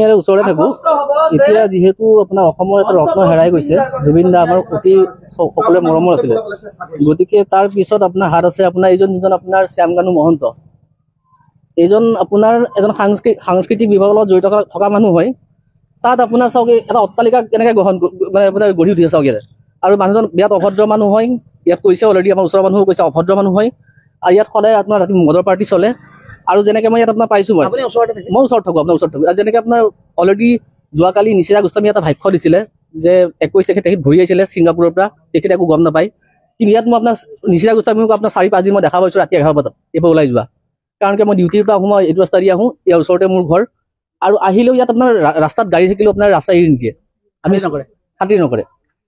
ইয়াৰে ওচৰতে থাকো। এতিয়া যিহেতু আপোনাৰ অসমৰ এটা ৰত্ন হেৰাই গৈছে, জুবিন দা আমাৰ অতি সকলোৱে মৰমৰ আছিলে, গতিকে তাৰ পিছত আপোনাৰ হাত আছে আপোনাৰ এইজন যিজন আপোনাৰ শ্যামকানু মহন্ত। এইজন আপোনাৰ এজন সাংস্কৃতিক বিভাগৰ লগত জড়িত থকা মানুহ হয়। তাত আপোনাৰ চাওক এটা অট্টালিকা কেনেকৈ মানে আপোনাৰ গঢ়ি উঠিছে চাওক ইয়াত। আৰু মানুহজন বিৰাট অভদ্ৰ মানুহ হয়, ইয়াত কৈছে অলৰেডি, আমাৰ ওচৰৰ মানুহো কৈছে অভদ্ৰ মানুহ হয়। আৰু ইয়াত সদায় আপোনাৰ ৰাতি মদৰ পাৰ্টি চলে। আৰু যেনেকৈ মই ইয়াত আপোনাৰ পাইছোঁ, মই ওচৰত থাকোঁ, আপোনাৰ ওচৰত থাকোঁ। আৰু যেনেকৈ আপোনাৰ অলৰেডি যোৱাকালি নিচিৰা গোস্বামী এটা ভাষ্য দিছিলে যে 21 তাৰিখে তেখেত ঘূৰি আহিছিলে ছিংগাপুৰৰ পৰা, তেখেতে একো গম নাপায়। কিন্তু ইয়াত মই আপোনাৰ নিচিৰা গোস্বামীক আপোনাৰ 4-5 দিন মই দেখা পাইছোঁ ৰাতি 11 বজাত এইবোৰ ওলাই যোৱা। কাৰণ কি মই ডিউটিৰ পৰা আহোঁ, মই এইটো ৰাস্তা দি আহোঁ, ইয়াৰ ওচৰতে মোৰ ঘৰ। আৰু আহিলেও ইয়াত আপোনাৰ ৰাস্তাত গাড়ী থাকিলেও আপোনাৰ ৰাস্তা এৰি নিদিয়ে, আমি খাতিৰ নকৰে।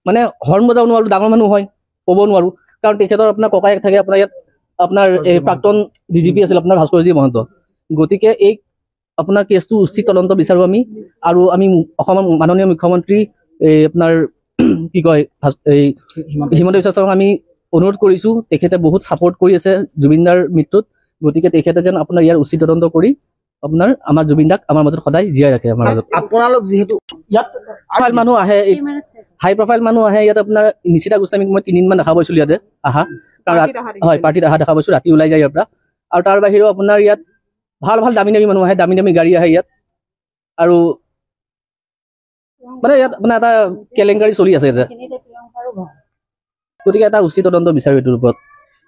মানে হৰ্ণ বজাব নোৱাৰোঁ, ডাঙৰ মানুহ হয়, ক'ব নোৱাৰোঁ। কাৰণ তেখেতৰ আপোনাৰ ককায়েক থাকে আপোনাৰ ইয়াত, আপোনাৰ এই প্ৰাক্তন DGP আছিল আপোনাৰ ভাস্কৰজ্যোতি মহন্ত। গতিকে এই আপোনাৰ কেছটো উচিত তদন্ত বিচাৰোঁ আমি। আৰু আমি অসমৰ মাননীয় মুখ্যমন্ত্ৰী এই আপোনাৰ কি কয় এই হিমন্ত বিশ্ব শৰ্মাক আমি অনুৰোধ কৰিছোঁ, তেখেতে বহুত ছাপোৰ্ট কৰি আছে জুবিনদাৰ মৃত্যুত। গতিকে তেখেতে যেন আপোনাৰ ইয়াৰ উচিত তদন্ত কৰি আপোনাৰ আমাৰ জুবিন দাক আমাৰ মাজত সদায় জীয়াই ৰাখে। আমাৰ মাজত আপোনালোক যিহেতু ইয়াত মানুহ আহে, হাই প্ৰফাইল মানুহ আহে ইয়াত। আপোনাৰ নিচিতা গোস্বামীক মই 3 দিনমান দেখা পাইছিলোঁ ইয়াতে আহা, কাৰণ হয় পাৰ্টিত অহা দেখা পাইছোঁ, ৰাতি ওলাই যায় ইয়াৰ পৰা। আৰু তাৰ বাহিৰেও আপোনাৰ ইয়াত ভাল ভাল দামী দামী মানুহ আহে, দামী দামী গাড়ী আহে ইয়াত। আৰু মানে ইয়াত আপোনাৰ এটা কেলেংকাৰী চলি আছে ইয়াতে। গতিকে এটা উচিত তদন্ত বিচাৰোঁ এইটোৰ ওপৰত।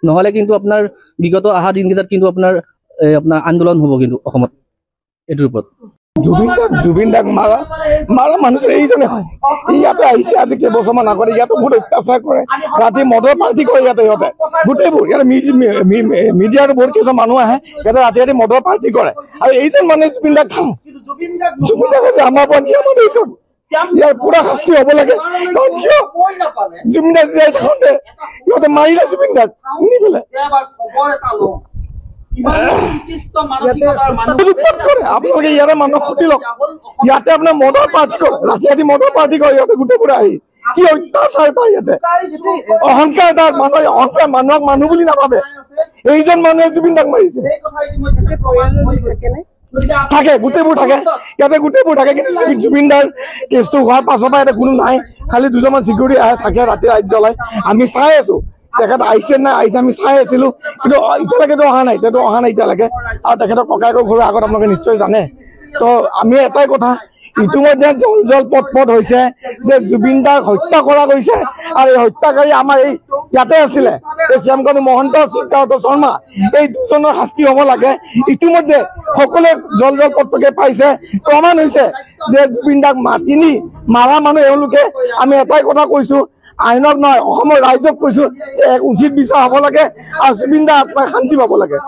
নহ'লে কিন্তু আপোনাৰ বিগত অহা দিনকেইটাত কিন্তু আপোনাৰ আন্দোলন হ'ব কিন্তু অসমত এইটোৰ ওপৰত। জুবিন দাক মাৰা মানুহজন এইজনে হয়। ইয়াতে আহিছে আজি কেইবছৰমান আগতে, ইয়াতে বহুত অত্যাচাৰ কৰে, ৰাতি মদৰ পাৰ্টি কৰে ইয়াতে। সিহঁতে গোটেইবোৰ ইয়াতে মিডিয়াৰ বহুত কেইজন মানুহ আহে, ইয়াতে ৰাতি ৰাতি মদৰ পাৰ্টি কৰে। আৰু এইজন মানুহে জুবিন দাক খাওঁ, জুবিন দাক হৈছে আমাৰ পৰা নিয়ম এইজন। ইয়াৰ পুৰা শাস্তি হ'ব লাগে। কাৰণ কিয় জুবিন দাক জীয়াই থাকোঁতে সিহঁতে মাৰিলে জুবিন দাক নি পেলাই। আপোনালোকে ইয়াতে মানুহক সুধি লওক, ইয়াতে আপোনাৰ মদৰ পাৰ্টি কৰে, ৰাতি ৰাতি মদৰ পাৰ্টি কৰে সিহঁতে গোটেইবোৰ আহি। কি অত্যাচাৰ পায় ইয়াতে, অহংকাৰ তাৰ মানুহে, অহংকাৰ মানুহক মানুহ বুলি নাভাবে। এইজন মানুহে জুবিন দাক মাৰিছে। থাকে গোটেইবোৰ থাকে ইয়াতে, গোটেইবোৰ থাকে। কিন্তু জুবিন দাৰ কেছটো হোৱাৰ পাছৰ পৰা ইয়াতে কোনো নাই, খালি 2জনমান চিকিউৰিটি আহে, থাকে ৰাতি লাইট জ্বলাই। আমি চাই আছো তেখেত আহিছে নাই আহিছে, আমি চাই আছিলো। কিন্তু এতিয়ালৈকেতো অহা নাই, এতিয়ালৈকে। আৰু তেখেতৰ ককায়েকৰ ঘৰৰ আগত আপোনালোকে নিশ্চয় জানে। তো আমি এটাই কথা, ইতিমধ্যে জল পট হৈছে যে জুবিন দাক হত্যা কৰা গৈছে। আৰু এই হত্যাকাৰী আমাৰ এই ইয়াতে আছিলে, এই শ্যামকানু মহন্ত, সিদ্ধাৰ্থ শৰ্মা, এই 2জনৰ শাস্তি হ'ব লাগে। ইতিমধ্যে সকলোৱে জল পটকে পাইছে, প্ৰমাণ হৈছে যে জুবিন দাক মাতি মাৰা মানুহ এওঁলোকে। আমি এটাই কথা কৈছো, আইনক নহয় অসমৰ ৰাইজক কৈছো যে এক উচিত বিচাৰ হ'ব লাগে আৰু জুবিন দা আত্মাই শান্তি পাব লাগে।